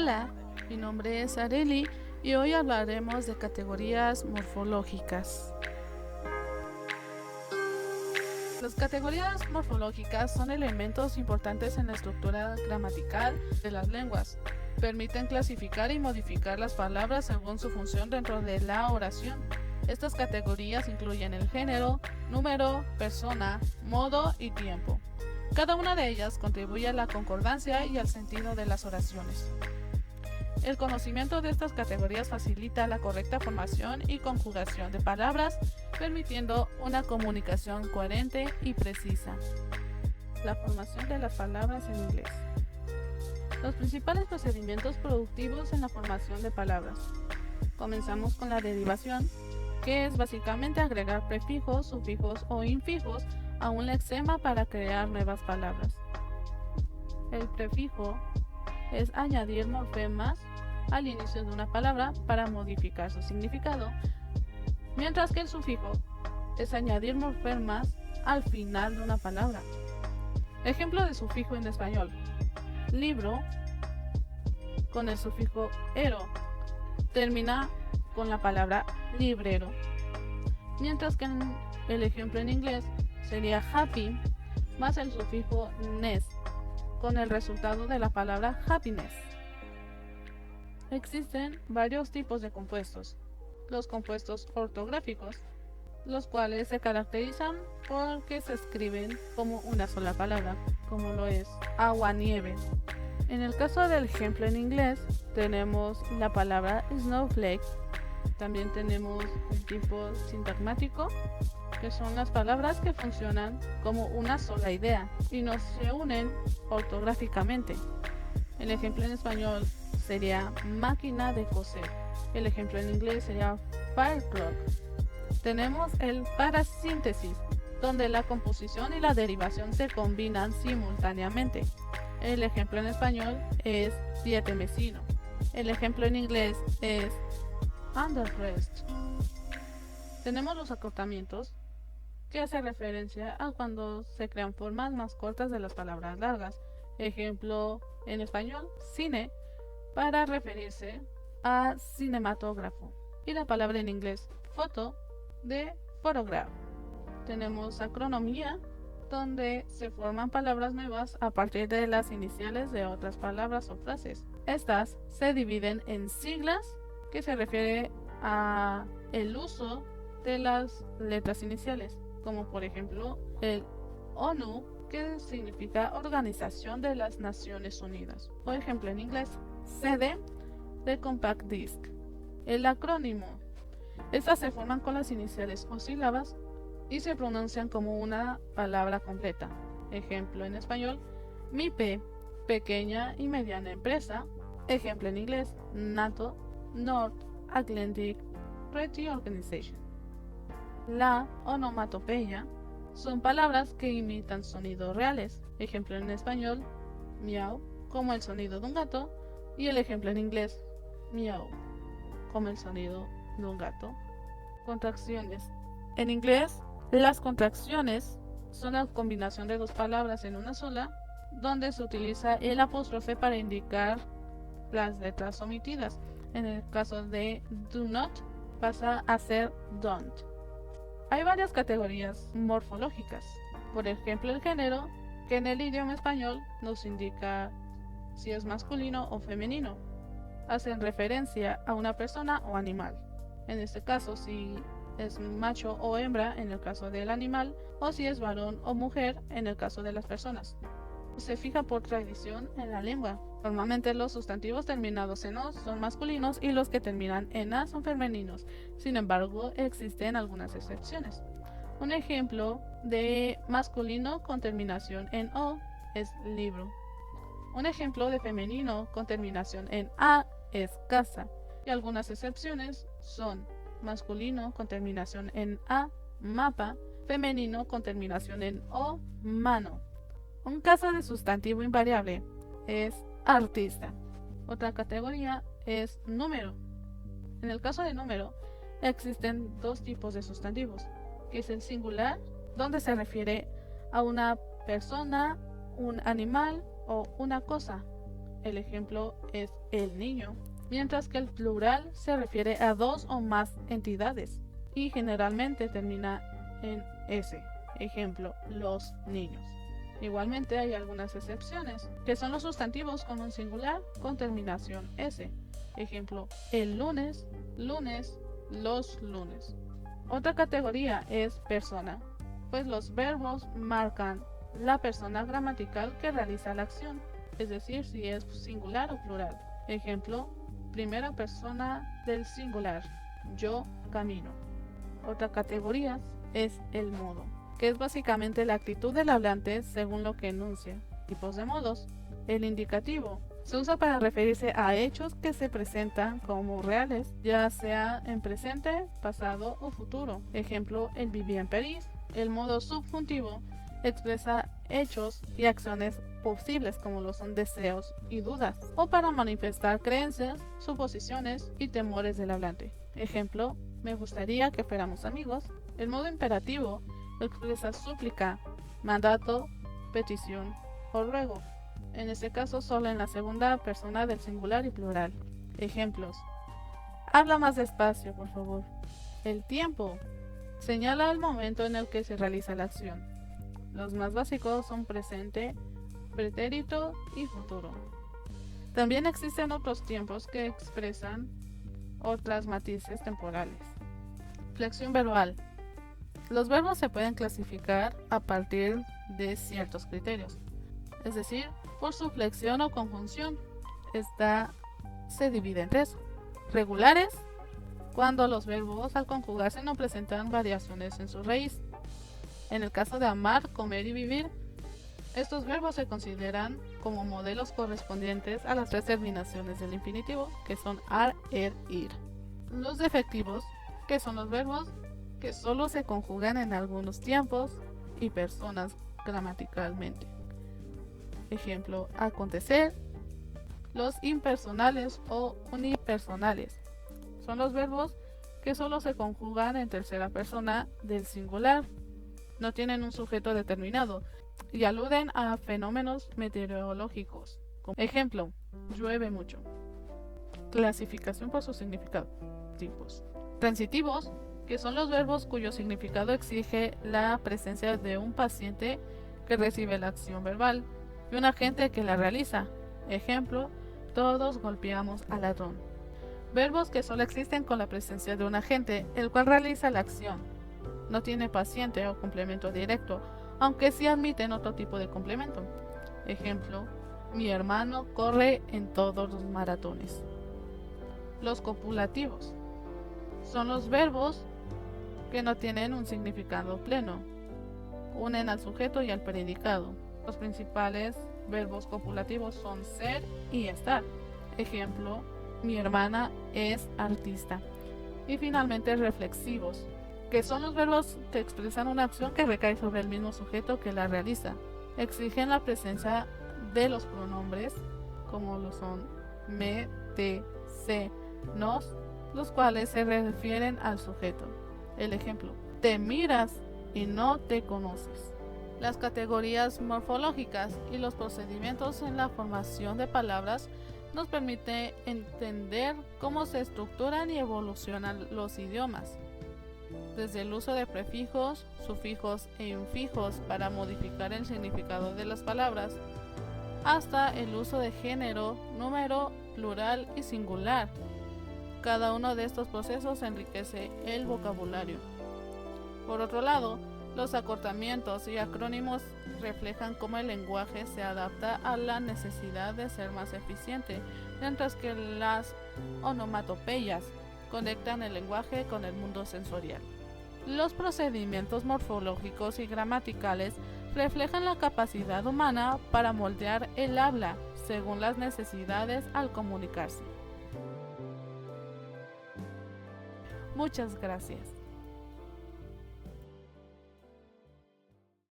Hola, mi nombre es Areli y hoy hablaremos de categorías morfológicas. Las categorías morfológicas son elementos importantes en la estructura gramatical de las lenguas. Permiten clasificar y modificar las palabras según su función dentro de la oración. Estas categorías incluyen el género, número, persona, modo y tiempo. Cada una de ellas contribuye a la concordancia y al sentido de las oraciones. El conocimiento de estas categorías facilita la correcta formación y conjugación de palabras, permitiendo una comunicación coherente y precisa. La formación de las palabras en inglés. Los principales procedimientos productivos en la formación de palabras. Comenzamos con la derivación, que es básicamente agregar prefijos, sufijos o infijos a un lexema para crear nuevas palabras. El prefijo es añadir morfemas al inicio de una palabra para modificar su significado, mientras que el sufijo es añadir morfemas al final de una palabra. Ejemplo de sufijo en español: libro, con el sufijo ero, termina con la palabra librero, mientras que el ejemplo en inglés sería happy más el sufijo ness, con el resultado de la palabra happiness. Existen varios tipos de compuestos. Los compuestos ortográficos, los cuales se caracterizan porque se escriben como una sola palabra, como lo es agua-nieve. En el caso del ejemplo en inglés, tenemos la palabra snowflake. También tenemos el tipo sintagmático, que son las palabras que funcionan como una sola idea y no se unen ortográficamente. El ejemplo en español sería máquina de coser. El ejemplo en inglés sería fireclock. Tenemos el parasíntesis, donde la composición y la derivación se combinan simultáneamente. El ejemplo en español es siete vecino. El ejemplo en inglés es underdressed. Tenemos los acortamientos, que hace referencia a cuando se crean formas más cortas de las palabras largas. Ejemplo en español, cine, para referirse a cinematógrafo. Y la palabra en inglés, foto, de photograph. Tenemos acronomía, donde se forman palabras nuevas a partir de las iniciales de otras palabras o frases. Estas se dividen en siglas, que se refiere a el uso de las letras iniciales, como por ejemplo el ONU, que significa Organización de las Naciones Unidas. Por ejemplo en inglés, CD de Compact Disc. El acrónimo. Estas se forman con las iniciales o sílabas y se pronuncian como una palabra completa. Ejemplo en español, MIPE, pequeña y mediana empresa. Ejemplo en inglés, NATO, North Atlantic Treaty Organization. La onomatopeya son palabras que imitan sonidos reales. Ejemplo en español, miau, como el sonido de un gato, y el ejemplo en inglés, miau, como el sonido de un gato. Contracciones. En inglés, las contracciones son la combinación de dos palabras en una sola, donde se utiliza el apóstrofe para indicar las letras omitidas. En el caso de do not, pasa a ser don't. Hay varias categorías morfológicas. Por ejemplo, el género, que en el idioma español nos indica si es masculino o femenino. Hacen referencia a una persona o animal. En este caso, si es macho o hembra en el caso del animal, o si es varón o mujer en el caso de las personas. Se fija por tradición en la lengua. Normalmente los sustantivos terminados en o son masculinos y los que terminan en a son femeninos. Sin embargo, existen algunas excepciones. Un ejemplo de masculino con terminación en o es libro. Un ejemplo de femenino con terminación en a es casa. Y algunas excepciones son masculino con terminación en a, mapa, femenino con terminación en o, mano. Un caso de sustantivo invariable es artista. Otra categoría es número. En el caso de número, existen dos tipos de sustantivos, que es el singular, donde se refiere a una persona, un animal o una cosa, el ejemplo es el niño, mientras que el plural se refiere a dos o más entidades y generalmente termina en S, ejemplo, los niños. Igualmente hay algunas excepciones, que son los sustantivos con un singular con terminación S, ejemplo, el lunes, lunes, los lunes. Otra categoría es persona, pues los verbos marcan la persona gramatical que realiza la acción, es decir, si es singular o plural. Ejemplo, primera persona del singular, yo camino. Otra categoría es el modo, que es básicamente la actitud del hablante según lo que enuncia. Tipos de modos. El indicativo se usa para referirse a hechos que se presentan como reales, ya sea en presente, pasado o futuro. Ejemplo, él vivía en París. El modo subjuntivo expresa hechos y acciones posibles como lo son deseos y dudas, o para manifestar creencias, suposiciones y temores del hablante. Ejemplo, me gustaría que fuéramos amigos. El modo imperativo expresa súplica, mandato, petición o ruego. En este caso solo en la segunda persona del singular y plural. Ejemplos. Habla más despacio, por favor. El tiempo señala el momento en el que se realiza la acción. Los más básicos son presente, pretérito y futuro. También existen otros tiempos que expresan otras matices temporales. Flexión verbal. Los verbos se pueden clasificar a partir de ciertos criterios, es decir, por su flexión o conjunción. Esta se divide en tres. Regulares, cuando los verbos al conjugarse no presentan variaciones en su raíz. En el caso de amar, comer y vivir, estos verbos se consideran como modelos correspondientes a las tres terminaciones del infinitivo, que son ar, ir. Los defectivos, que son los verbos que solo se conjugan en algunos tiempos y personas gramaticalmente. Ejemplo, acontecer. Los impersonales o unipersonales son los verbos que solo se conjugan en tercera persona del singular. No tienen un sujeto determinado y aluden a fenómenos meteorológicos. Ejemplo, llueve mucho. Clasificación por su significado. Tipos. Transitivos, que son los verbos cuyo significado exige la presencia de un paciente que recibe la acción verbal y un agente que la realiza. Ejemplo, todos golpeamos al ladrón. Verbos que solo existen con la presencia de un agente, el cual realiza la acción. No tiene paciente o complemento directo, aunque sí admiten otro tipo de complemento. Ejemplo, mi hermano corre en todos los maratones. Los copulativos son los verbos que no tienen un significado pleno. Unen al sujeto y al predicado. Los principales verbos copulativos son ser y estar. Ejemplo, mi hermana es artista. Y finalmente reflexivos, que son los verbos que expresan una acción que recae sobre el mismo sujeto que la realiza. Exigen la presencia de los pronombres, como lo son me, te, se, nos, los cuales se refieren al sujeto. El ejemplo, te miras y no te conoces. Las categorías morfológicas y los procedimientos en la formación de palabras nos permiten entender cómo se estructuran y evolucionan los idiomas. Desde el uso de prefijos, sufijos e infijos para modificar el significado de las palabras, hasta el uso de género, número, plural y singular. Cada uno de estos procesos enriquece el vocabulario. Por otro lado, los acortamientos y acrónimos reflejan cómo el lenguaje se adapta a la necesidad de ser más eficiente, mientras que las onomatopeyas conectan el lenguaje con el mundo sensorial. Los procedimientos morfológicos y gramaticales reflejan la capacidad humana para moldear el habla según las necesidades al comunicarse. Muchas gracias.